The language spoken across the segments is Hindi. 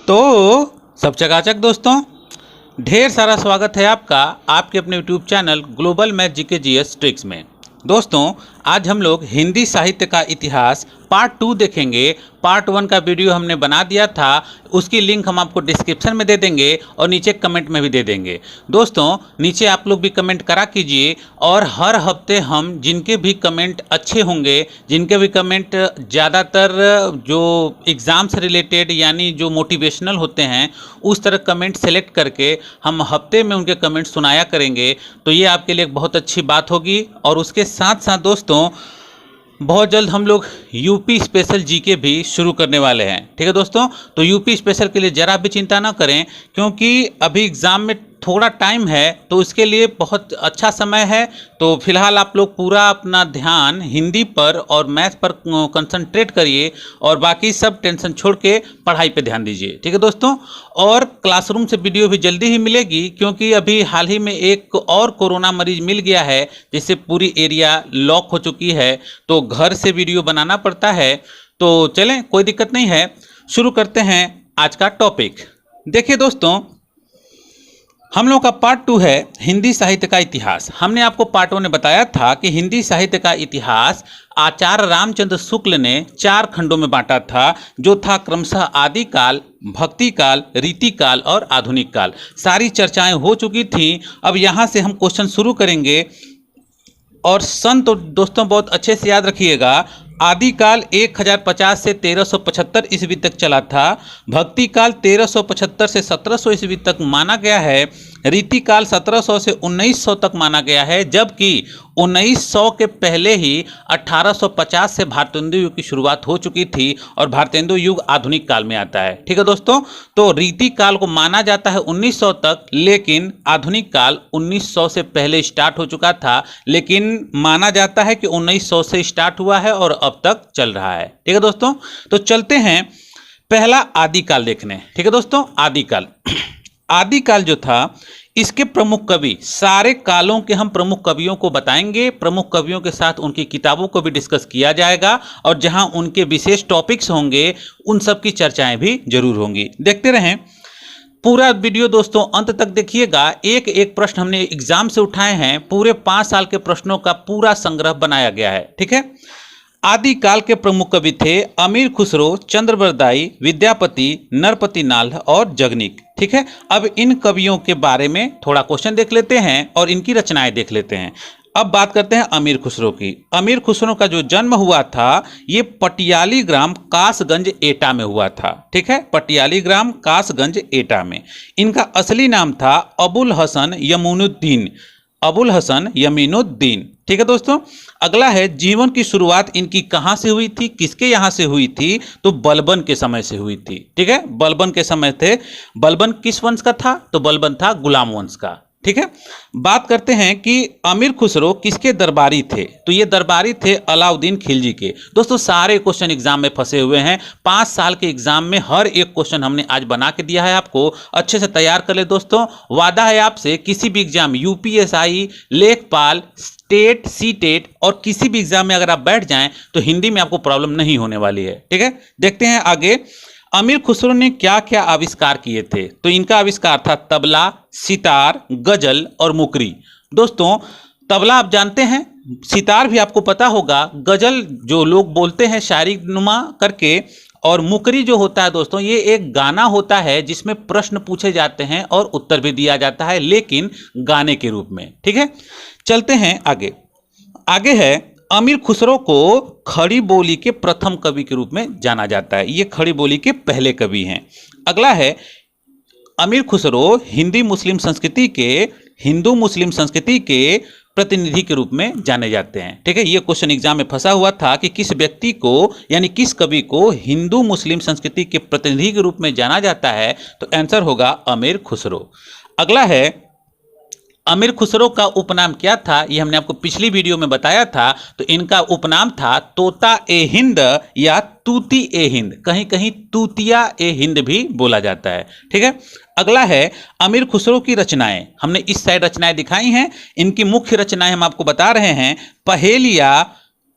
तो सब चकाचक दोस्तों, ढेर सारा स्वागत है आपका आपके अपने YouTube channel global math GK GS tricks में। दोस्तों, आज हम लोग हिंदी साहित्य का इतिहास पार्ट 2 देखेंगे। पार्ट 1 का वीडियो हमने बना दिया था, उसकी लिंक हम आपको डिस्क्रिप्शन में दे देंगे और नीचे कमेंट में भी दे देंगे। दोस्तों, नीचे आप लोग भी कमेंट करा कीजिए और हर हफ्ते हम जिनके भी कमेंट अच्छे होंगे, जिनके भी कमेंट ज़्यादातर जो एग्ज़ाम से रिलेटेड यानी जो मोटिवेशनल होते हैं, उस तरह कमेंट सेलेक्ट करके हम हफ्ते में उनके कमेंट सुनाया करेंगे। तो ये आपके लिए एक बहुत अच्छी बात होगी। और उसके साथ साथ दोस्तों, बहुत जल्द हम लोग यूपी स्पेशल जीके भी शुरू करने वाले हैं। ठीक है दोस्तों, तो यूपी स्पेशल के लिए ज़रा भी चिंता ना करें, क्योंकि अभी एग्ज़ाम में थोड़ा टाइम है, तो इसके लिए बहुत अच्छा समय है। तो फिलहाल आप लोग पूरा अपना ध्यान हिंदी पर और मैथ पर कंसंट्रेट करिए और बाकी सब टेंशन छोड़ के पढ़ाई पे ध्यान दीजिए। ठीक है दोस्तों, और क्लासरूम से वीडियो भी जल्दी ही मिलेगी, क्योंकि अभी हाल ही में एक और कोरोना मरीज मिल गया है, जिससे पूरी एरिया लॉक हो चुकी है, तो घर से वीडियो बनाना पड़ता है। तो चलें, कोई दिक्कत नहीं है, शुरू करते हैं आज का टॉपिक। देखिए दोस्तों, हम लोग का पार्ट 2 है हिंदी साहित्य का इतिहास। हमने आपको पार्ट 1 में बताया था कि हिंदी साहित्य का इतिहास आचार्य रामचंद्र शुक्ल ने 4 खंडों में बांटा था, जो था क्रमशः आदि काल, भक्ति काल, रीति काल और आधुनिक काल। सारी चर्चाएं हो चुकी थी। अब यहाँ से हम क्वेश्चन शुरू करेंगे और सन तो दोस्तों बहुत अच्छे से याद रखिएगा। आदिकाल 1050 से 1375 ईस्वी तक चला था। भक्ति काल 1375 से 1700 ईस्वी तक माना गया है। रीति काल 1700 से 1900 तक माना गया है, जबकि 1900 के पहले ही 1850 से भारतेंदु युग की शुरुआत हो चुकी थी और भारतेंदु युग आधुनिक काल में आता है। ठीक है दोस्तों, तो रीति काल को माना जाता है 1900 तक, लेकिन आधुनिक काल 1900 से पहले स्टार्ट हो चुका था, लेकिन माना जाता है कि 1900 से स्टार्ट हुआ है और अब तक चल रहा है। ठीक है दोस्तों, तो चलते हैं पहला आदिकाल देखने। ठीक है दोस्तों, आदिकाल आदिकाल जो था, इसके प्रमुख कवि, सारे कालों के हम प्रमुख कवियों को बताएंगे। प्रमुख कवियों के साथ उनकी किताबों को भी डिस्कस किया जाएगा और जहां उनके विशेष टॉपिक्स होंगे उन सब की चर्चाएं भी जरूर होंगी। देखते रहें पूरा वीडियो दोस्तों, अंत तक देखिएगा। एक एक प्रश्न हमने एग्जाम से उठाए हैं, पूरे 5 साल के प्रश्नों का पूरा संग्रह बनाया गया है। ठीक है, आदिकाल के प्रमुख कवि थे अमीर खुसरो, चंद्रबरदाई, विद्यापति, नरपति नाल और जगनीक। ठीक है, अब इन कवियों के बारे में थोड़ा क्वेश्चन देख लेते हैं और इनकी रचनाएं देख लेते हैं। अब बात करते हैं अमीर खुसरो की। अमीर खुसरो का जो जन्म हुआ था, ये पटियाली ग्राम कासगंज एटा में हुआ था। ठीक है, पटियाली ग्राम कासगंज एटा में। इनका असली नाम था अबुल हसन यमीनुद्दीन। अबुल हसन यमीनुद्दीन। ठीक है दोस्तों, अगला है जीवन की शुरुआत इनकी कहां से हुई थी, किसके यहां से हुई थी? तो बलबन के समय से हुई थी। ठीक है, बलबन के समय थे। बलबन किस वंश का था? तो बलबन था गुलाम वंश का। ठीक है, बात करते हैं कि अमीर खुसरो किसके दरबारी थे? तो ये दरबारी थे अलाउद्दीन खिलजी के। दोस्तों, सारे क्वेश्चन एग्जाम में फंसे हुए हैं। 5 साल के एग्जाम में हर एक क्वेश्चन हमने आज बना के दिया है आपको, अच्छे से तैयार कर ले दोस्तों। वादा है आपसे, किसी भी एग्जाम, यूपीएसआई, लेखपाल, स्टेट, सीटेट और किसी भी एग्जाम में अगर आप बैठ जाएं तो हिंदी में आपको प्रॉब्लम नहीं होने वाली है। ठीक है, देखते हैं आगे। अमीर खुसरो ने क्या क्या आविष्कार किए थे? तो इनका आविष्कार था तबला, सितार, गजल और मुकरी। दोस्तों, तबला आप जानते हैं, सितार भी आपको पता होगा, गजल जो लोग बोलते हैं शायरी नुमा करके, और मुकरी जो होता है दोस्तों, ये एक गाना होता है जिसमें प्रश्न पूछे जाते हैं और उत्तर भी दिया जाता है, लेकिन गाने के रूप में। ठीक है, चलते हैं आगे। आगे है, अमीर खुसरो को खड़ी बोली के प्रथम कवि के रूप में जाना जाता है। ये खड़ी बोली के पहले कवि हैं। अगला है, अमीर खुसरो हिंदू मुस्लिम संस्कृति के प्रतिनिधि के रूप में जाने जाते हैं। ठीक है, ये क्वेश्चन एग्जाम में फंसा हुआ था कि किस व्यक्ति को यानी किस कवि को हिंदू मुस्लिम संस्कृति के प्रतिनिधि के रूप में जाना जाता है? तो आंसर होगा अमीर खुसरो। अगला है, अमीर खुसरो का उपनाम क्या था? ये हमने आपको पिछली वीडियो में बताया था। तो इनका उपनाम था तोता ए हिंद या तूती ए हिंद, कहीं कहीं तूतिया ए हिंद भी बोला जाता है। ठीक है, अगला है, अमीर खुसरो की रचनाएं। हमने इस साइड रचनाएं दिखाई हैं। इनकी मुख्य रचनाएं हम आपको बता रहे हैं। पहेलिया,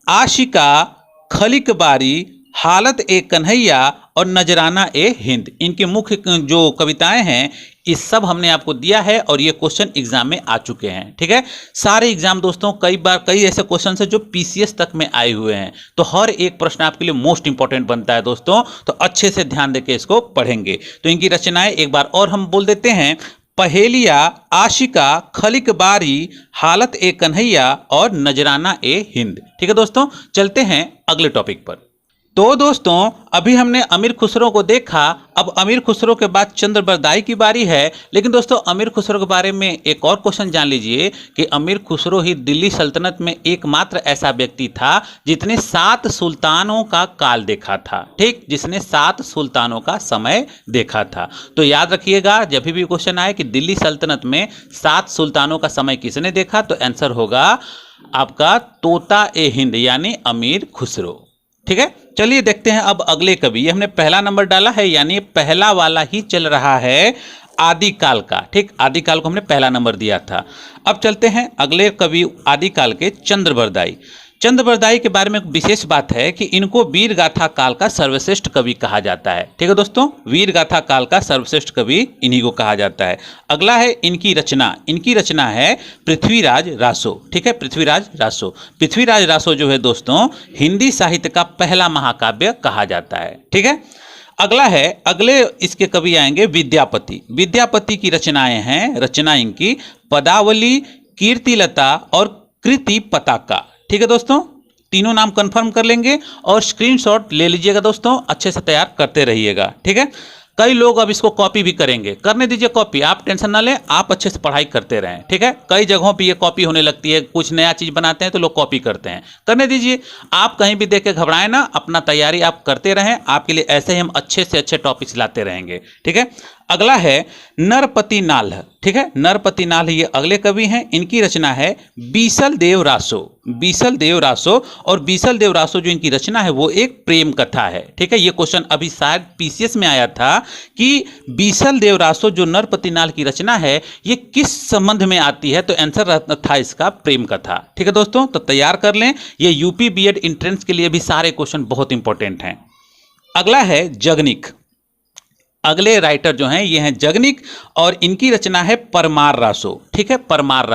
आशिका, खलिकबारी, हालत ए कन्हैया और नजराना ए हिंद, इनके मुख्य जो कविताएं हैं इस सब हमने आपको दिया है और ये क्वेश्चन एग्जाम में आ चुके हैं। ठीक है, सारे एग्जाम दोस्तों कई ऐसे क्वेश्चन है जो पीसीएस तक में आए हुए हैं, तो हर एक प्रश्न आपके लिए मोस्ट इंपॉर्टेंट बनता है दोस्तों, तो अच्छे से ध्यान देके इसको पढ़ेंगे। तो इनकी रचनाएं एक बार और हम बोल देते हैं, पहेलिया, आशिका, खलिक बारी, हालत ए कन्हैया और नजराना ए हिंद। ठीक है दोस्तों, चलते हैं अगले टॉपिक पर। तो दोस्तों अभी हमने अमीर खुसरो को देखा, अब अमीर खुसरो के बाद चंद्र बरदाई की बारी है। लेकिन दोस्तों अमीर खुसरो के बारे में एक और क्वेश्चन जान लीजिए कि अमीर खुसरो ही दिल्ली सल्तनत में एकमात्र ऐसा व्यक्ति था जिसने 7 सुल्तानों का काल देखा था। ठीक, जिसने 7 सुल्तानों का समय देखा था। तो याद रखिएगा जब भी क्वेश्चन आए कि दिल्ली सल्तनत में 7 सुल्तानों का समय किसने देखा, तो आंसर होगा आपका तोता ए हिंद यानी अमीर खुसरो। ठीक है, चलिए देखते हैं अब अगले कवि। ये हमने पहला नंबर डाला है यानी पहला वाला ही चल रहा है आदिकाल का। ठीक, आदिकाल को हमने पहला नंबर दिया था। अब चलते हैं अगले कवि आदिकाल के चंद्र बरदाई। चंद्र बरदाई के बारे में एक विशेष बात है कि इनको वीर गाथा काल का सर्वश्रेष्ठ कवि कहा जाता है। ठीक है दोस्तों, वीर गाथा काल का सर्वश्रेष्ठ कवि इन्हीं को कहा जाता है। अगला है इनकी रचना है पृथ्वीराज रासो। ठीक है, पृथ्वीराज रासो जो है दोस्तों हिंदी साहित्य का पहला महाकाव्य कहा जाता है। ठीक है, अगले इसके कवि आएंगे विद्यापति की रचनाएं हैं। रचना इनकी पदावली, कीर्तिलता और कृति पताका। ठीक है दोस्तों, तीनों नाम कंफर्म कर लेंगे और स्क्रीनशॉट ले लीजिएगा दोस्तों, अच्छे से तैयार करते रहिएगा। ठीक है, कई लोग अब इसको कॉपी भी करेंगे, करने दीजिए कॉपी, आप टेंशन ना लें, आप अच्छे से पढ़ाई करते रहें। ठीक है, कई जगहों पे ये कॉपी होने लगती है, कुछ नया चीज बनाते हैं तो लोग कॉपी करते हैं, करने दीजिए। आप कहीं भी देख के घबराएं ना, अपना तैयारी आप करते रहें, आपके लिए ऐसे ही हम अच्छे से अच्छे टॉपिक्स लाते रहेंगे। ठीक है, अगला है नरपति नाल्ह। ठीक है, नरपति नाल्ह ये अगले कवि हैं। इनकी रचना है बीसल देव रासो। और बीसल देव रासो जो इनकी रचना है वो एक प्रेम कथा है। ठीक है, ये क्वेश्चन अभी शायद पीसीएस में आया था कि बीसल देव रासो जो नरपति नाल्ह की रचना है ये किस संबंध में आती है, तो आंसर था इसका प्रेम कथा। ठीक है दोस्तों, तो तैयार कर लें, ये यूपी बीएड एंट्रेंस के लिए भी सारे क्वेश्चन बहुत इंपॉर्टेंट हैं। अगला है जगनिक। अगले राइटर जो हैं ये हैं जगनिक और इनकी रचना है परमार रासो। ठीक है, परमार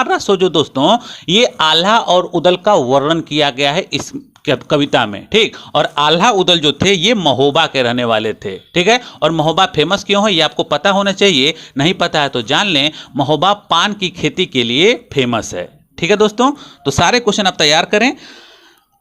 रासो जो दोस्तों ये आल्हा और उदल का वर्णन किया गया है इस कविता में। ठीक, और आल्हा उदल जो थे ये महोबा के रहने वाले थे। ठीक है, और महोबा फेमस क्यों है ये आपको पता होना चाहिए, नहीं पता है तो जान लें, महोबा पान की खेती के लिए फेमस है। ठीक है दोस्तों, तो सारे क्वेश्चन आप तैयार करें।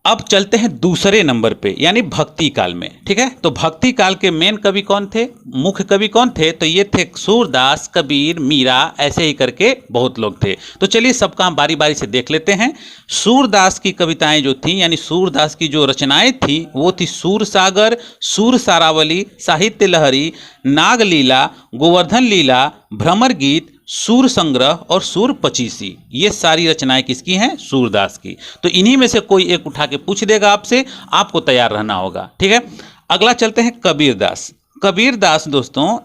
अब चलते हैं दूसरे नंबर पे यानी भक्ति काल में। ठीक है, तो भक्ति काल के मेन कवि कौन थे, मुख्य कवि कौन थे, तो ये थे सूरदास, कबीर, मीरा, ऐसे ही करके बहुत लोग थे। तो चलिए सबका हम बारी बारी से देख लेते हैं। सूरदास की कविताएं जो थी यानी सूरदास की जो रचनाएं थी वो थी सूर सागर, सूर सारावली, साहित्य लहरी, नागलीला, गोवर्धन लीला, भ्रमर गीत, सूर संग्रह और सूर पचीसी। ये सारी रचनाएं किसकी हैं, सूरदास की। तो इन्हीं में से कोई एक उठा के पूछ देगा आपसे, आपको तैयार रहना होगा। ठीक है, अगला चलते हैं कबीरदास दोस्तों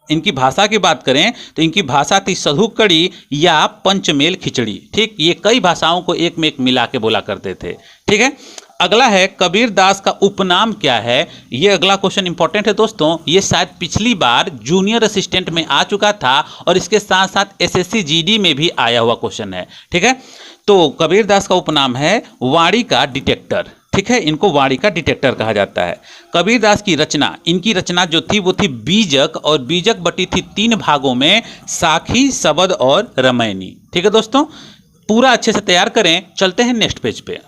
इनकी भाषा की बात करें तो इनकी भाषा थी सधुकड़ी या पंचमेल खिचड़ी। ठीक, ये कई भाषाओं को एक में एक मिला के बोला करते थे। ठीक है, अगला है कबीरदास का उपनाम क्या है। ये अगला क्वेश्चन इंपॉर्टेंट है दोस्तों, ये शायद पिछली बार जूनियर असिस्टेंट में आ चुका था और इसके साथ साथ एसएससी जीडी में भी आया हुआ क्वेश्चन है। ठीक है, तो कबीरदास का उपनाम है वाणी का डिटेक्टर। ठीक है, इनको वाणी का डिटेक्टर कहा जाता है। कबीरदास की रचना, इनकी रचना जो थी वो थी बीजक, और बीजक बटी थी 3 भागों में, साखी, सबद और रमैनी। ठीक है दोस्तों, पूरा अच्छे से तैयार करें। चलते हैं नेक्स्ट पेज पे।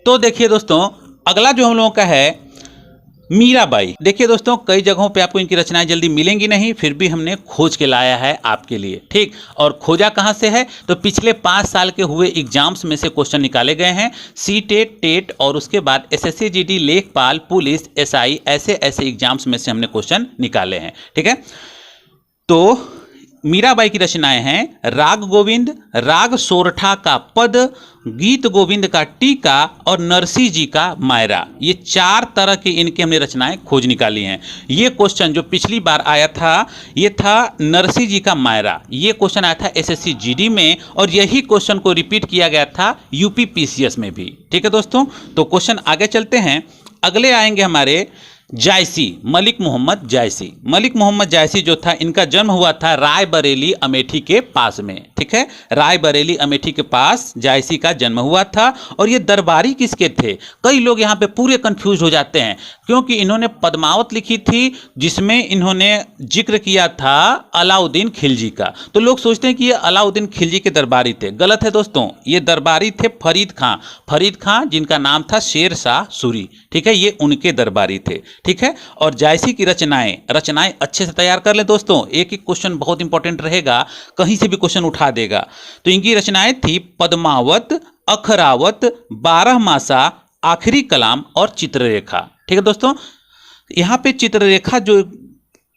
तो देखिए दोस्तों अगला जो हम लोगों का है मीराबाई। देखिए दोस्तों कई जगहों पे आपको इनकी रचनाएं जल्दी मिलेंगी नहीं, फिर भी हमने खोज के लाया है आपके लिए। ठीक, और खोजा कहां से है, तो पिछले 5 साल के हुए एग्जाम्स में से क्वेश्चन निकाले गए हैं। सीटेट, टेट और उसके बाद एसएससी जीडी, लेखपाल, पुलिस, एसआई, ऐसे एग्जाम्स में से हमने क्वेश्चन निकाले हैं। ठीक है, तो मीराबाई की रचनाएं हैं राग गोविंद, राग सोरठा का पद, गीत गोविंद का टीका और नरसिंह जी का मायरा। ये 4 तरह की इनकी हमने रचनाएं खोज निकाली हैं। ये क्वेश्चन जो पिछली बार आया था ये था नरसिंह जी का मायरा। ये क्वेश्चन आया था एसएससी जीडी में और यही क्वेश्चन को रिपीट किया गया था यूपी पीसीएस में भी। ठीक है दोस्तों, तो क्वेश्चन आगे चलते हैं। अगले आएंगे हमारे जायसी, मलिक मोहम्मद जायसी। मलिक मोहम्मद जायसी जो था इनका जन्म हुआ था रायबरेली अमेठी के पास में। ठीक है, रायबरेली अमेठी के पास जायसी का जन्म हुआ था। और ये दरबारी किसके थे? कई लोग यहाँ पे पूरे कंफ्यूज हो जाते हैं क्योंकि इन्होंने पद्मावत लिखी थी जिसमें इन्होंने जिक्र किया था अलाउद्दीन खिलजी का। तो लोग सोचते हैं कि ये अलाउद्दीन खिलजी के दरबारी थे। गलत है दोस्तों, ये दरबारी थे फरीद खां। फरीद खां जिनका नाम था शेर शाह सूरी। ठीक है, ये उनके दरबारी थे। ठीक है, और जायसी की रचनाएं अच्छे से तैयार कर ले दोस्तों। एक एक क्वेश्चन बहुत इंपॉर्टेंट रहेगा, कहीं से भी क्वेश्चन उठा देगा। तो इनकी रचनाएं थी पद्मावत, अखरावत, 12 मासा, आखिरी कलाम और चित्ररेखा। ठीक है दोस्तों, यहां पे चित्ररेखा जो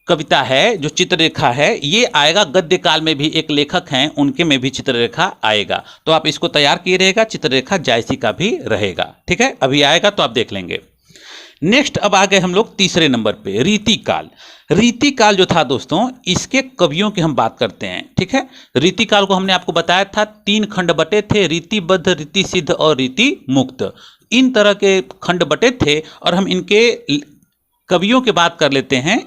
कविता है, जो चित्ररेखा है, ये आएगा गद्य काल में भी एक लेखक हैं उनके में भी चित्ररेखा आएगा। तो आप इसको तैयार किए रहेगा, चित्ररेखा जायसी का भी रहेगा। ठीक है, अभी आएगा तो आप देख लेंगे। नेक्स्ट अब आ गए हम लोग तीसरे नंबर पे रीतिकाल। रीतिकाल जो था दोस्तों इसके कवियों की हम बात करते हैं। ठीक है, रीतिकाल को हमने आपको बताया था 3 खंड बटे थे, रीतिबद्ध, रीति सिद्ध और रीति मुक्त। इन तरह के खंड बटे थे और हम इनके कवियों की बात कर लेते हैं।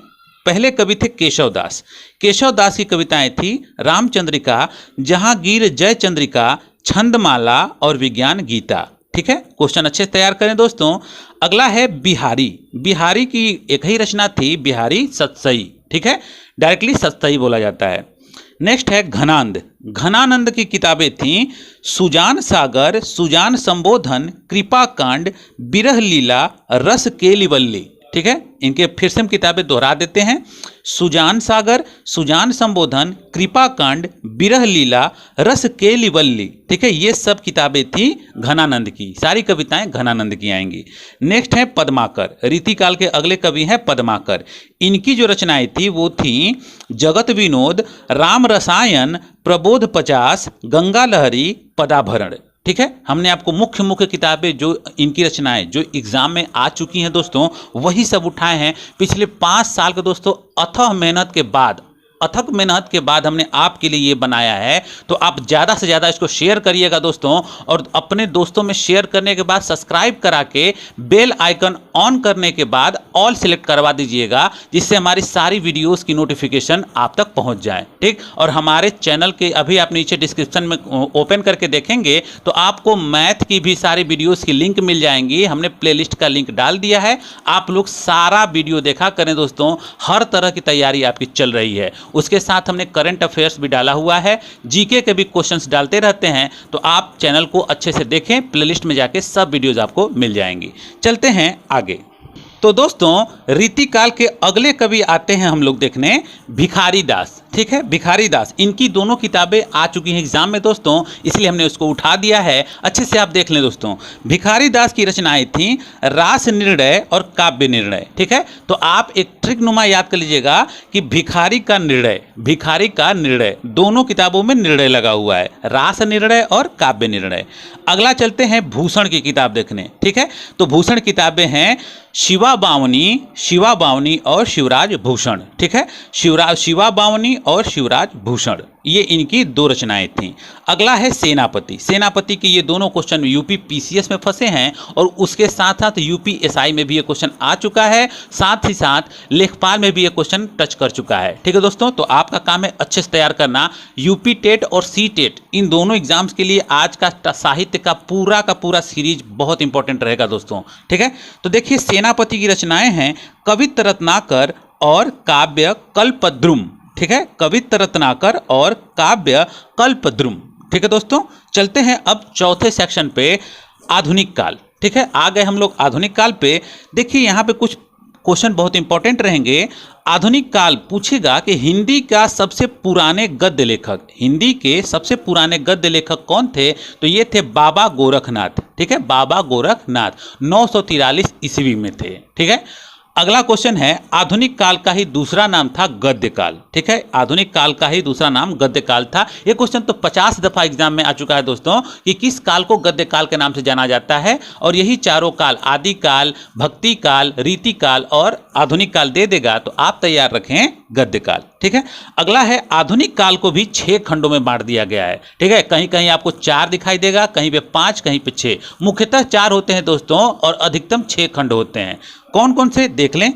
पहले कवि थे केशव दास। केशव दास की कविताएं थी रामचंद्रिका, जहांगीर, जयचंद्रिका, छंदमाला और विज्ञान गीता। ठीक है, क्वेश्चन अच्छे से तैयार करें दोस्तों। अगला है बिहारी। बिहारी की एक ही रचना थी, बिहारी सतसई। ठीक है, डायरेक्टली सतसई बोला जाता है। नेक्स्ट है घनानंद। घनानंद की किताबें थीं सुजान सागर, सुजान संबोधन, कृपा कांड, बिरह लीला, रस केलिवल्ली। ठीक है, इनके फिर से हम किताबें दोहरा देते हैं। सुजान सागर, सुजान संबोधन, कृपा कांड, बिरह लीला, रस केलिवल्ली। ठीक है, ये सब किताबें थी घनानंद की। सारी कविताएं घनानंद की आएंगी। नेक्स्ट है पद्माकर। रीतिकाल के अगले कवि हैं पद्माकर। इनकी जो रचनाएं थी वो थी जगत विनोद, राम रसायन, प्रबोध 50, गंगा लहरी, पदाभरण। ठीक है, हमने आपको मुख्य किताबें जो इनकी रचनाएं जो एग्जाम में आ चुकी हैं दोस्तों वही सब उठाए हैं। पिछले 5 साल के दोस्तों अथक मेहनत के बाद हमने आपके लिए ये बनाया है। तो आप ज़्यादा से ज़्यादा इसको शेयर करिएगा दोस्तों, और अपने दोस्तों में शेयर करने के बाद सब्सक्राइब करा के बेल आइकन ऑन करने के बाद ऑल सेलेक्ट करवा दीजिएगा, जिससे हमारी सारी वीडियोस की नोटिफिकेशन आप तक पहुंच जाए। ठीक, और हमारे चैनल के अभी आप नीचे डिस्क्रिप्शन में ओपन करके देखेंगे तो आपको मैथ की भी सारी वीडियोज़ की लिंक मिल जाएंगी। हमने प्लेलिस्ट का लिंक डाल दिया है, आप लोग सारा वीडियो देखा करें दोस्तों। हर तरह की तैयारी आपकी चल रही है। उसके साथ हमने करंट अफेयर्स भी डाला हुआ है, जीके के भी क्वेश्चंस डालते रहते हैं। तो आप चैनल को अच्छे से देखें, प्लेलिस्ट में जाके सब वीडियोस आपको मिल जाएंगी। चलते हैं आगे। तो दोस्तों रीतिकाल के अगले कवि आते हैं हम लोग देखने भिखारी दास। ठीक है, भिखारी दास, इनकी दोनों किताबें आ चुकी हैं एग्जाम में दोस्तों, इसलिए हमने उसको उठा दिया है। अच्छे से आप देख लें दोस्तों। भिखारी दास की रचनाएं थीं रास निर्णय और काव्य निर्णय। ठीक है, तो आप एक ट्रिक नुमा याद कर लीजिएगा कि भिखारी का निर्णय दोनों किताबों में निर्णय लगा हुआ है, रास निर्णय और काव्य निर्णय। अगला चलते हैं भूषण की किताब देखने। ठीक है, तो भूषण किताबें हैं शिवा बावनी और शिवराज भूषण। ठीक है, शिवा बावनी और शिवराज भूषण, ये इनकी 2 रचनाएं थीं। अगला है सेनापति। सेनापति के ये दोनों क्वेश्चन यूपी पीसीएस में फंसे हैं और उसके साथ साथ यूपी एसआई में भी ये क्वेश्चन आ चुका है, साथ ही साथ लेखपाल में भी ये क्वेश्चन टच कर चुका है। ठीक है दोस्तों, तो आपका काम है अच्छे से तैयार करना। यूपी टेट और सी टेट इन दोनों एग्जाम्स के लिए आज का साहित्य का पूरा सीरीज बहुत इंपॉर्टेंट रहेगा दोस्तों। ठीक है, तो देखिए सेनापति की रचनाएं हैं कवित्त रत्नाकर और काव्य कल्पद्रुम। ठीक है, कवित्त रत्नाकर और काव्य कल्पद्रुम। ठीक है दोस्तों, चलते हैं अब चौथे सेक्शन पे, आधुनिक काल। ठीक है, आ गए हम लोग आधुनिक काल पे। देखिए यहाँ पे कुछ क्वेश्चन बहुत इंपॉर्टेंट रहेंगे। आधुनिक काल पूछेगा कि हिंदी के सबसे पुराने गद्य लेखक कौन थे? तो ये थे बाबा गोरखनाथ। ठीक है, बाबा गोरखनाथ 943 ईस्वी में थे। ठीक है, अगला क्वेश्चन है, आधुनिक काल का ही दूसरा नाम था गद्य काल। ठीक है, आधुनिक काल का ही दूसरा नाम गद्य काल था। यह क्वेश्चन तो 50 दफा एग्जाम में आ चुका है दोस्तों कि किस काल को गद्य काल के नाम से जाना जाता है, और यही चारों काल, आदि काल, भक्ति काल, रीति काल और आधुनिक काल दे देगा, तो आप तैयार रखें गद्य काल। ठीक है, अगला है, आधुनिक काल को भी 6 खंडों में बांट दिया गया है। ठीक है, कहीं कहीं आपको 4 दिखाई देगा, कहीं पे 5, कहीं पे 6। मुख्यतः 4 होते हैं दोस्तों और अधिकतम 6 खंड होते हैं। कौन कौन से देख लें।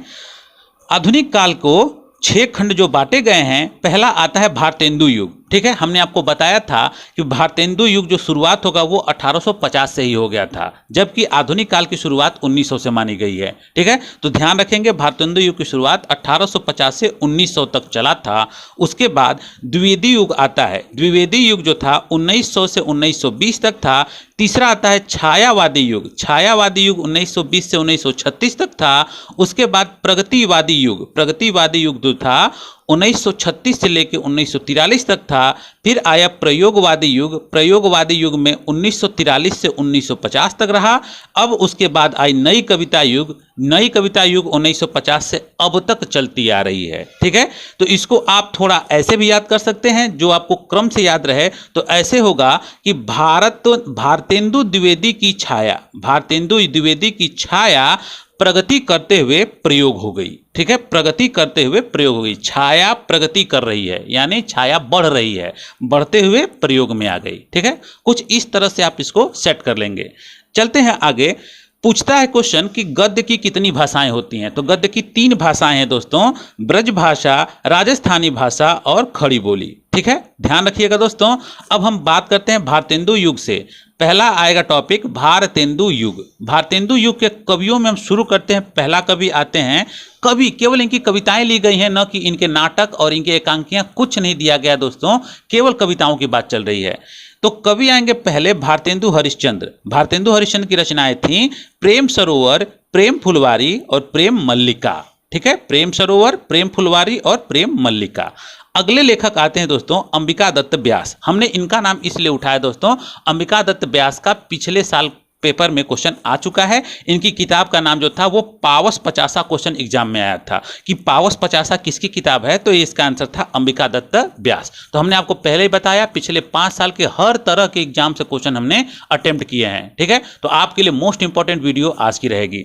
आधुनिक काल को 6 खंड जो बांटे गए हैं, पहला आता है भारतेंदु युग। ठीक है, हमने आपको बताया था कि भारतेंदु युग जो शुरुआत होगा वो 1850 से ही हो गया था, जबकि आधुनिक काल की शुरुआत 1900 से मानी गई है। ठीक है, तो ध्यान रखेंगे भारतेंदु युग की शुरुआत 1850 से 1900 तक चला था। उसके बाद द्विवेदी युग आता है। द्विवेदी युग जो था 1900 से 1920 तक था। तीसरा आता है छायावादी युग। छायावादी युग 1920 से 1936 तक था। उसके बाद प्रगतिवादी युग। प्रगतिवादी युग जो था 1936 से लेकर 1943 तक था। फिर आया प्रयोगवादी युग। प्रयोगवादी युग में 1943 से 1950 तक रहा। अब उसके बाद आई नई कविता युग। नई कविता युग 1950 से अब तक चलती आ रही है। ठीक है, तो इसको आप थोड़ा ऐसे भी याद कर सकते हैं, जो आपको क्रम से याद रहे तो ऐसे होगा कि भारतेंदु द्विवेदी की छाया, भारतेंदु द्विवेदी की छाया प्रगति करते हुए प्रयोग हो गई। ठीक है, प्रगति करते हुए प्रयोग हो गई। छाया प्रगति कर रही है, यानी छाया बढ़ रही है, बढ़ते हुए प्रयोग में आ गई। ठीक है, कुछ इस तरह से आप इसको सेट कर लेंगे। चलते हैं आगे। पूछता है क्वेश्चन कि गद्य की कितनी भाषाएं होती हैं। तो गद्य की 3 भाषाएं हैं दोस्तों, ब्रज भाषा, राजस्थानी भाषा और खड़ी बोली। ठीक है, ध्यान रखिएगा दोस्तों। अब हम बात करते हैं भारतेंदु युग से। पहला आएगा टॉपिक भारतेंदु युग। भारतेंदु युग के कवियों में हम शुरू करते हैं। पहला कवि आते हैं, कवि केवल इनकी कविताएं ली गई हैं, न कि इनके नाटक और इनके एकांकियां, कुछ नहीं दिया गया दोस्तों, केवल कविताओं की बात चल रही है। तो कवि आएंगे पहले भारतेंदु हरिश्चंद्र। भारतेंदु हरिश्चंद्र की रचनाएं थीं प्रेम सरोवर, प्रेम फुलवारी और प्रेम मल्लिका। ठीक है, प्रेम सरोवर, प्रेम फुलवारी और प्रेम मल्लिका। अगले लेखक आते हैं दोस्तों अंबिका दत्त व्यास। हमने इनका नाम इसलिए उठाया दोस्तों, अंबिका दत्त व्यास का पिछले साल पेपर में क्वेश्चन आ चुका है। इनकी किताब का नाम जो था वो पावस पचासा क्वेश्चन एग्जाम में आया था कि पावस पचासा किसकी किताब है, तो इसका आंसर था अंबिका दत्त व्यास। तो हमने आपको पहले ही बताया, पिछले 5 साल के हर तरह के एग्जाम से क्वेश्चन हमने अटेम्प्ट किए हैं। ठीक है, तो आपके लिए मोस्ट इंपॉर्टेंट वीडियो आज की रहेगी।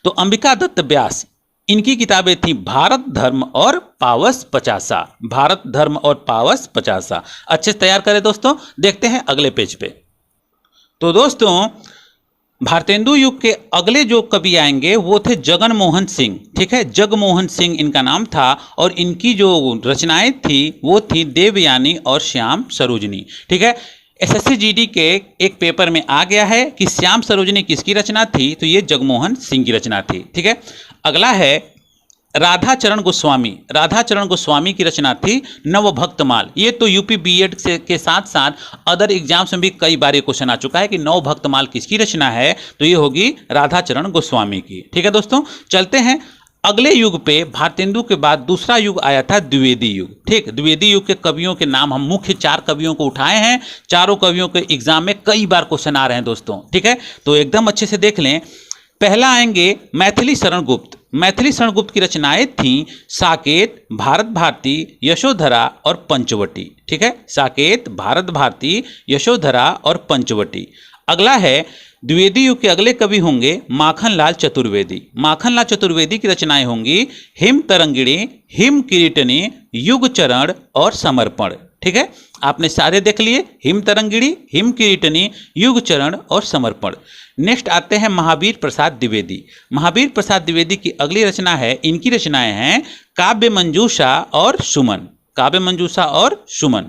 तो अंबिका दत्त व्यास, इनकी किताबें थी भारत धर्म और पावस पचासा। भारत धर्म और पावस पचासा। अच्छे से तैयार करें दोस्तों। देखते हैं अगले पेज पे। तो दोस्तों भारतेंदु युग के अगले जो कवि आएंगे वो थे जगन मोहन सिंह। ठीक है, जगमोहन सिंह इनका नाम था, और इनकी जो रचनाएं थी वो थी देवयानी और श्याम सरोजनी। ठीक है, एसएससी जीडी के एक पेपर में आ गया है कि श्याम सरोजनी किसकी रचना थी, तो ये जगमोहन सिंह की रचना थी। ठीक है, अगला है राधा चरण गोस्वामी। राधा चरण गोस्वामी की रचना थी नवभक्तमाल। ये तो यूपी बीएड से के साथ साथ अदर एग्जाम्स में भी कई बार ये क्वेश्चन आ चुका है कि नवभक्तमाल किसकी रचना है, तो ये होगी राधा चरण गोस्वामी की। ठीक है दोस्तों, चलते हैं अगले युग पे। भारतेंदु के बाद दूसरा युग आया था द्विवेदी युग। ठीक, द्विवेदी युग के कवियों के नाम हम मुख्य 4 कवियों को उठाए हैं। चारों कवियों के एग्जाम में कई बार क्वेश्चन आ रहे हैं दोस्तों। ठीक है, तो एकदम अच्छे से देख लें। पहला आएंगे मैथिली शरण गुप्त। मैथिली शरण गुप्त की रचनाएं थीं साकेत, भारत भारती, यशोधरा और पंचवटी। ठीक है, साकेत, भारत भारती, यशोधरा और पंचवटी। अगला है द्विवेदी युग के अगले कवि होंगे माखनलाल चतुर्वेदी। माखनलाल चतुर्वेदी की रचनाएं होंगी हिम तरंगिणी, हिम किरीटनी, युग चरण और समर्पण। ठीक है, आपने सारे देख लिए, हिम तरंगिणी, हिम किरीटनी, युग चरण और समर्पण। नेक्स्ट आते हैं महावीर प्रसाद द्विवेदी। महावीर प्रसाद द्विवेदी की अगली रचना है, इनकी रचनाएं हैं काव्य मंजूषा और सुमन। काव्य मंजूषा और सुमन।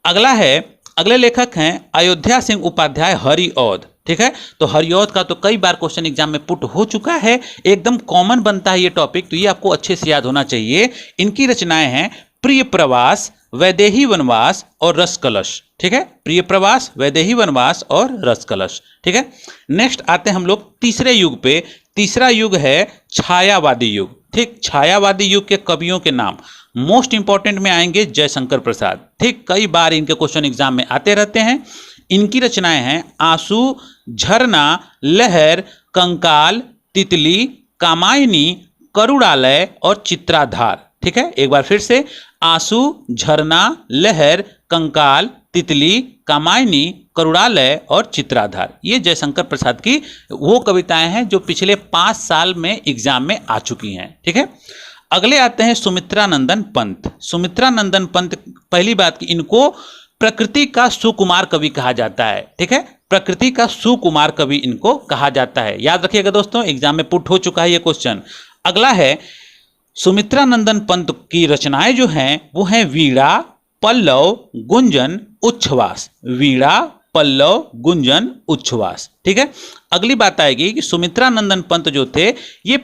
अगला है, अगले लेखक हैं अयोध्या सिंह उपाध्याय हरिऔध। ठीक है, तो हरिऔध का तो कई बार क्वेश्चन एग्जाम में पुट हो चुका है, एकदम कॉमन बनता है ये टॉपिक, तो ये आपको अच्छे से याद होना चाहिए। इनकी रचनाएं हैं प्रिय प्रवास, वैदेही वनवास और रस कलश। ठीक है, प्रिय प्रवास, वैदेही वनवास और रस कलश। ठीक है, नेक्स्ट आते हैं हम लोग तीसरे युग पे। तीसरा युग है छायावादी युग। ठीक, छायावादी युग के कवियों के नाम मोस्ट इंपॉर्टेंट में आएंगे जयशंकर प्रसाद। ठीक, कई बार इनके क्वेश्चन एग्जाम में आते रहते हैं। इनकी रचनाएं हैं आंसू, झरना, लहर, कंकाल, तितली, कामायनी, करुणालय और चित्राधार। ठीक है, एक बार फिर से, आंसू, झरना, लहर, कंकाल, तितली, कामायनी, करुणालय और चित्राधार। ये जयशंकर प्रसाद की वो कविताएं हैं जो पिछले 5 साल में एग्जाम में आ चुकी हैं। ठीक है, अगले आते हैं सुमित्रा नंदन पंत। सुमित्रा नंदन पंत, पहली बात कि इनको प्रकृति का सुकुमार कवि कहा जाता है। ठीक है, प्रकृति का सुकुमार कवि इनको कहा जाता है। याद रखिएगा दोस्तों, एग्जाम में पुट हो चुका है ये क्वेश्चन। अगला है, सुमित्रा नंदन पंत की रचनाएं जो हैं वो हैं वीणा, पल्लव, गुंजन, उच्छ्वास। वीणा, पल्लव, गुंजन, उच्छ्वास। ठीक है, अगली बात आएगी कि सुमित्रा नंदन पंत जो थे ये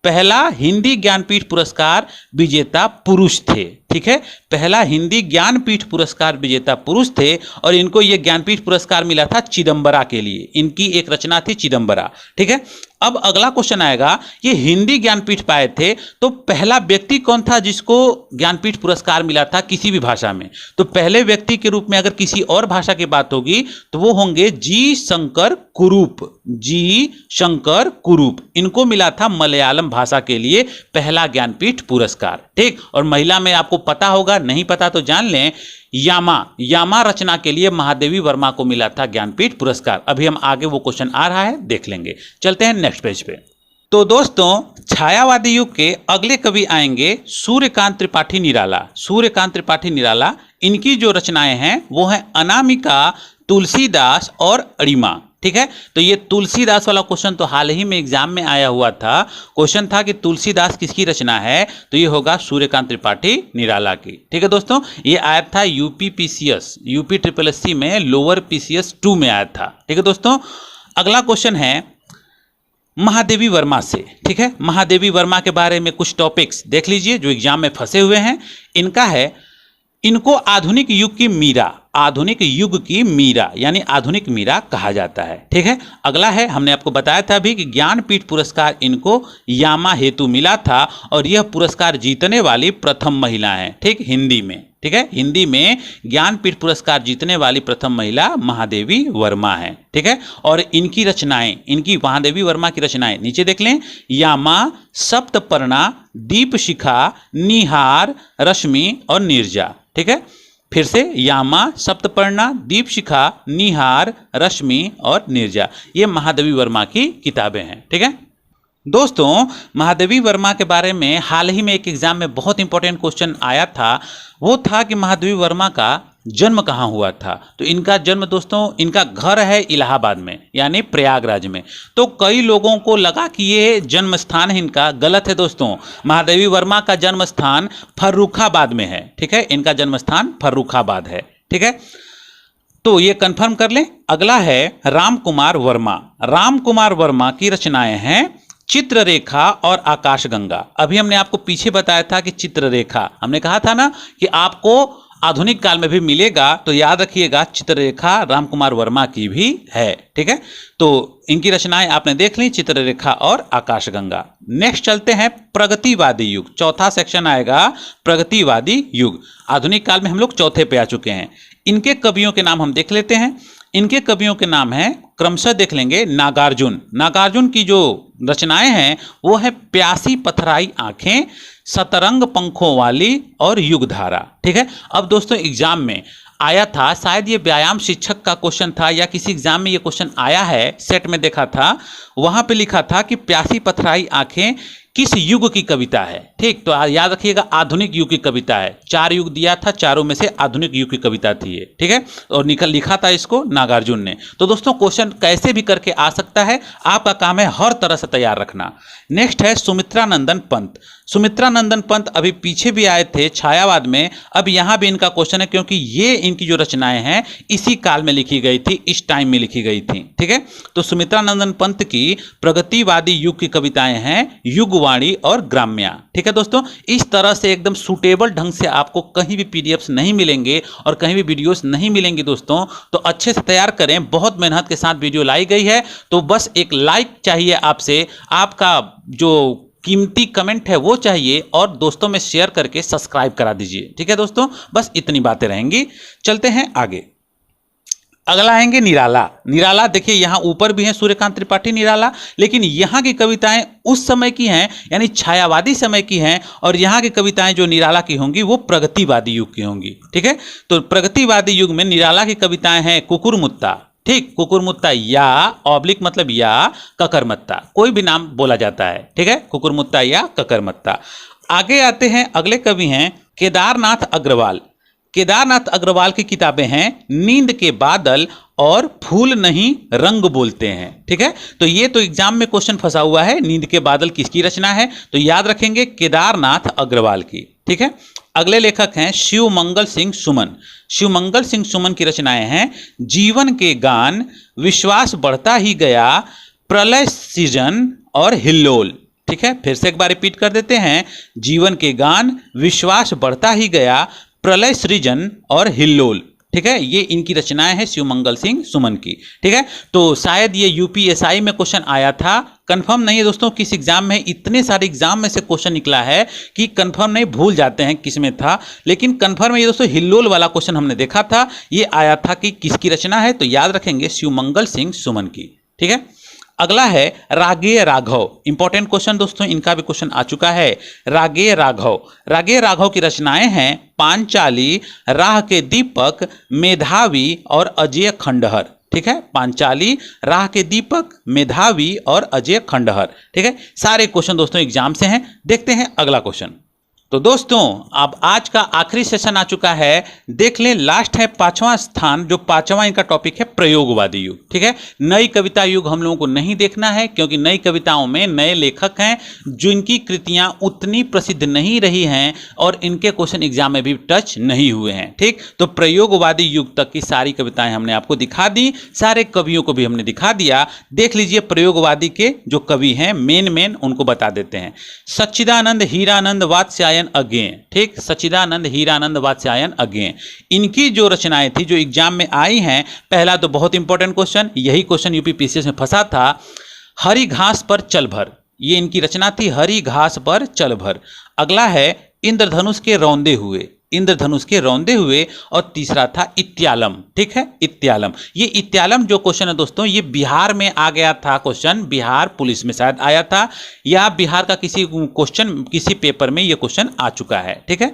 पहला हिंदी ज्ञानपीठ पुरस्कार विजेता पुरुष थे। ठीक है, पहला हिंदी ज्ञानपीठ पुरस्कार विजेता पुरुष थे और इनको ये ज्ञानपीठ पुरस्कार मिला था चिदंबरा के लिए। इनकी एक रचना थी चिदंबरा। ठीक है, अब अगला क्वेश्चन आएगा, ये हिंदी ज्ञानपीठ पाए थे तो पहला व्यक्ति कौन था जिसको ज्ञानपीठ पुरस्कार मिला था किसी भी भाषा में? तो पहले व्यक्ति के रूप में अगर किसी और भाषा की बात होगी तो वो होंगे जी शंकर कुरूप। जी शंकर कुरूप, इनको मिला था मलयालम भाषा के लिए पहला ज्ञानपीठ पुरस्कार। ठीक, और महिला में आपको पता होगा, नहीं पता तो जान लें, यामा रचना के लिए महादेवी वर्मा को मिला था ज्ञानपीठ पुरस्कार। अभी हम आगे वो क्वेश्चन आ रहा है, देख लेंगे। चलते हैं नेक्स्ट पेज पे। तो दोस्तों, छायावादी युग के अगले कवि आएंगे सूर्यकांत त्रिपाठी निराला। सूर्यकांत त्रिपाठी निराला, इनकी जो रचनाएं हैं वो हैं अनामिका, तुलसीदास और अरिमा। ठीक है, तो ये तुलसीदास वाला क्वेश्चन तो हाल ही में एग्जाम में आया हुआ था। क्वेश्चन था कि तुलसीदास किसकी रचना है, तो ये होगा सूर्यकांत त्रिपाठी निराला की। ठीक है दोस्तों, ये आया था UP PCS, UP triple SC में लोअर पीसीएस 2 में आया था। ठीक है दोस्तों, अगला क्वेश्चन है महादेवी वर्मा से। ठीक है, महादेवी वर्मा के बारे में कुछ टॉपिक्स देख लीजिए जो एग्जाम में फंसे हुए हैं। इनका है, इनको आधुनिक युग की मीरा, आधुनिक युग की मीरा यानी आधुनिक मीरा कहा जाता है। ठीक है, अगला है, हमने आपको बताया था अभी कि ज्ञानपीठ पुरस्कार इनको यामा हेतु मिला था और यह पुरस्कार जीतने वाली प्रथम महिला है। ठीक, हिंदी में। ठीक है, हिंदी में ज्ञानपीठ पुरस्कार जीतने वाली प्रथम महिला महादेवी वर्मा है। ठीक है, और इनकी रचनाएं, इनकी महादेवी वर्मा की रचनाएं नीचे देख लें, यामा, सप्तपर्णा, दीपशिखा, निहार, रश्मि और नीरजा। ठीक है, फिर से, यामा, सप्तपर्णा, दीपशिखा, निहार, रश्मि और नीरजा, ये महादेवी वर्मा की किताबें हैं। ठीक है दोस्तों, महादेवी वर्मा के बारे में हाल ही में एक एग्जाम में बहुत इंपॉर्टेंट क्वेश्चन आया था। वो था कि महादेवी वर्मा का जन्म कहाँ हुआ था। तो इनका जन्म दोस्तों, इनका घर है इलाहाबाद में यानी प्रयागराज में। तो कई लोगों को लगा कि ये जन्म स्थान है इनका, गलत है दोस्तों। महादेवी वर्मा का जन्म स्थान फर्रुखाबाद में है। ठीक है, इनका जन्म स्थान फर्रुखाबाद है। ठीक है, तो ये कंफर्म कर लें। अगला है राम कुमार वर्मा। राम कुमार वर्मा की रचनाएं हैं चित्ररेखा और आकाशगंगा। अभी हमने आपको पीछे बताया था कि चित्ररेखा, हमने कहा था ना कि आपको आधुनिक काल में भी मिलेगा, तो याद रखिएगा चित्ररेखा राम कुमार वर्मा की भी है। ठीक है, तो इनकी रचनाएं आपने देख ली, चित्ररेखा और आकाशगंगा। नेक्स्ट चलते हैं प्रगतिवादी युग। चौथा सेक्शन आएगा प्रगतिवादी युग। आधुनिक काल में हम लोग चौथे पे आ चुके हैं। इनके कवियों के नाम हम देख लेते हैं। इनके कवियों के नाम हैं, क्रमशः देख लेंगे, नागार्जुन। नागार्जुन की जो रचनाएं हैं वो है प्यासी पथराई आंखें, सतरंग पंखों वाली और युगधारा। ठीक है, अब दोस्तों एग्जाम में आया था, शायद ये व्यायाम शिक्षक का क्वेश्चन था या किसी एग्जाम में ये क्वेश्चन आया है, सेट में देखा था, वहां पे लिखा था कि प्यासी पथराई आंखें किस युग की कविता है। ठीक, तो याद रखिएगा आधुनिक युग की कविता है। 4 युग दिया था, चारों में से आधुनिक युग की कविता थी ये। ठीक है, और लिखा था इसको नागार्जुन ने। तो दोस्तों क्वेश्चन कैसे भी करके आ सकता है, आपका काम है हर तरह से तैयार रखना। नेक्स्ट है सुमित्रा नंदन पंत। सुमित्रा नंदन पंत अभी पीछे भी आए थे छायावाद में, अब यहां भी इनका क्वेश्चन है क्योंकि ये इनकी जो रचनाएं हैं इसी काल में लिखी गई थी, इस टाइम में लिखी गई थी। ठीक है, तो सुमित्रा नंदन पंत की प्रगतिवादी युग की कविताएं हैं युगवाणी और ग्राम्या। ठीक है दोस्तों, इस तरह से एकदम सूटेबल ढंग से आपको कहीं भी पीडीएफ्स नहीं मिलेंगे और कहीं भी वीडियोस नहीं मिलेंगे दोस्तों, तो अच्छे से तैयार करें। बहुत मेहनत के साथ वीडियो लाई गई है, तो बस एक लाइक चाहिए आपसे, आपका जो कीमती कमेंट है वो चाहिए, और दोस्तों में शेयर करके सब्सक्राइब करा दीजिए। ठीक है दोस्तों, बस इतनी बातें रहेंगी। चलते हैं आगे। अगला आएंगे निराला। निराला देखिए यहाँ ऊपर भी है सूर्यकांत त्रिपाठी निराला, लेकिन यहाँ की कविताएं उस समय की हैं, यानी छायावादी समय की हैं, और यहाँ की कविताएं जो निराला की होंगी वो प्रगतिवादी युग की होंगी। ठीक है, तो प्रगतिवादी युग में निराला की कविताएं हैं कुकुरमुत्ता, ठीक, कुकुरमुत्ता या ऑब्लिक मतलब या ककरमत्ता, कोई भी नाम बोला जाता है। ठीक है, कुकुरमुत्ता या ककरमत्ता। आगे आते हैं, अगले कवि हैं केदारनाथ अग्रवाल। केदारनाथ अग्रवाल की किताबें हैं नींद के बादल और फूल नहीं रंग बोलते हैं। ठीक है, तो ये तो एग्जाम में क्वेश्चन फंसा हुआ है, नींद के बादल किसकी रचना है, तो याद रखेंगे केदारनाथ अग्रवाल की। ठीक है, अगले लेखक हैं शिवमंगल सिंह सुमन। शिवमंगल सिंह सुमन की रचनाएं हैं जीवन के गान, विश्वास बढ़ता ही गया, प्रलय सृजन और हिल्लोल। ठीक है, फिर से एक बार रिपीट कर देते हैं, जीवन के गान, विश्वास बढ़ता ही गया, प्रलय सृजन और हिल्लोल। ठीक है, ये इनकी रचनाएं हैं शिवमंगल सिंह सुमन की। ठीक है, तो शायद ये यूपीएसआई में क्वेश्चन आया था, कंफर्म नहीं है दोस्तों किस एग्जाम में, इतने सारे एग्जाम में से क्वेश्चन निकला है कि कंफर्म नहीं, भूल जाते हैं किस में था, लेकिन कंफर्म है ये दोस्तों, हिल्लोल वाला क्वेश्चन हमने देखा था, ये आया था कि किसकी रचना है, तो याद रखेंगे शिवमंगल सिंह सुमन की। ठीक है, अगला है रागेय राघव। इंपॉर्टेंट क्वेश्चन दोस्तों, इनका भी क्वेश्चन आ चुका है। रागेय राघव, रागेय राघव की रचनाएं हैं पांचाली, राह के दीपक, मेधावी और अजय खंडहर। ठीक है, पांचाली, राह के दीपक, मेधावी और अजय खंडहर। ठीक है, सारे क्वेश्चन दोस्तों एग्जाम से हैं। देखते हैं अगला क्वेश्चन। तो दोस्तों अब आज का आखिरी सेशन आ चुका है, देख लें, लास्ट है 5वां स्थान, जो 5वां इनका टॉपिक है प्रयोगवादी युग। ठीक है, नई कविता युग हम लोगों को नहीं देखना है, क्योंकि नई कविताओं में नए लेखक हैं जिनकी कृतियां उतनी प्रसिद्ध नहीं रही हैं और इनके क्वेश्चन एग्जाम में भी टच नहीं हुए हैं। ठीक, तो प्रयोगवादी युग तक की सारी कविताएं हमने आपको दिखा दी, सारे कवियों को भी हमने दिखा दिया। देख लीजिए प्रयोगवादी के जो कवि हैं मेन उनको बता देते हैं। सच्चिदानंद हीरानंद वात्स्यायन अगेन। ठीक, सच्चिदानंद हीरानंद वात्स्यायन अगेन, इनकी जो रचनाएं थी जो एग्जाम में आई हैं, पहला तो बहुत इंपॉर्टेंट क्वेश्चन, यही क्वेश्चन यूपीपीसीएस में फंसा था, हरी घास पर चल भर, ये इनकी रचना थी, हरी घास पर चल भर। अगला है इंद्रधनुष के रौंदे हुए, इंद्रधनुष के रौंदे हुए, और तीसरा था इत्यालम। ठीक है, इत्यालम, ये इत्यालम जो क्वेश्चन है दोस्तों, ये बिहार में आ गया था क्वेश्चन, बिहार पुलिस में शायद आया था, या बिहार का किसी क्वेश्चन किसी पेपर में ये क्वेश्चन आ चुका है। ठीक है,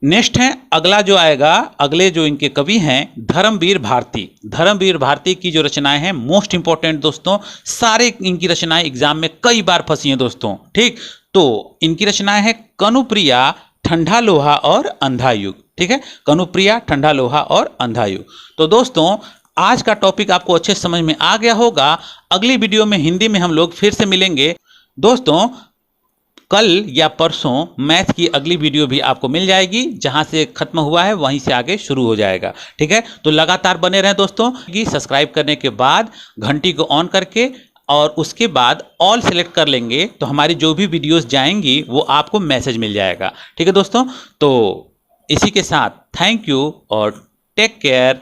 नेक्स्ट है अगला जो आएगा, अगले जो इनके कवि हैं धर्मवीर भारती। धर्मवीर भारती की जो रचनाएं हैं मोस्ट इंपॉर्टेंट दोस्तों, सारे इनकी रचनाएं एग्जाम में कई बार फंसी हैं दोस्तों। ठीक, तो इनकी रचनाएं हैं कनुप्रिया, ठंडा लोहा और अंधा युग। ठीक है, कनुप्रिया, ठंडा लोहा और अंधा युग। तो दोस्तों आज का टॉपिक आपको अच्छे समझ में आ गया होगा। अगली वीडियो में हिंदी में हम लोग फिर से मिलेंगे दोस्तों। कल या परसों मैथ की अगली वीडियो भी आपको मिल जाएगी, जहां से खत्म हुआ है वहीं से आगे शुरू हो जाएगा। ठीक है, तो लगातार बने रहें दोस्तों। सब्सक्राइब करने के बाद घंटी को ऑन करके और उसके बाद ऑल सेलेक्ट कर लेंगे, तो हमारी जो भी वीडियोस जाएंगी वो आपको मैसेज मिल जाएगा। ठीक है दोस्तों, तो इसी के साथ थैंक यू और टेक केयर।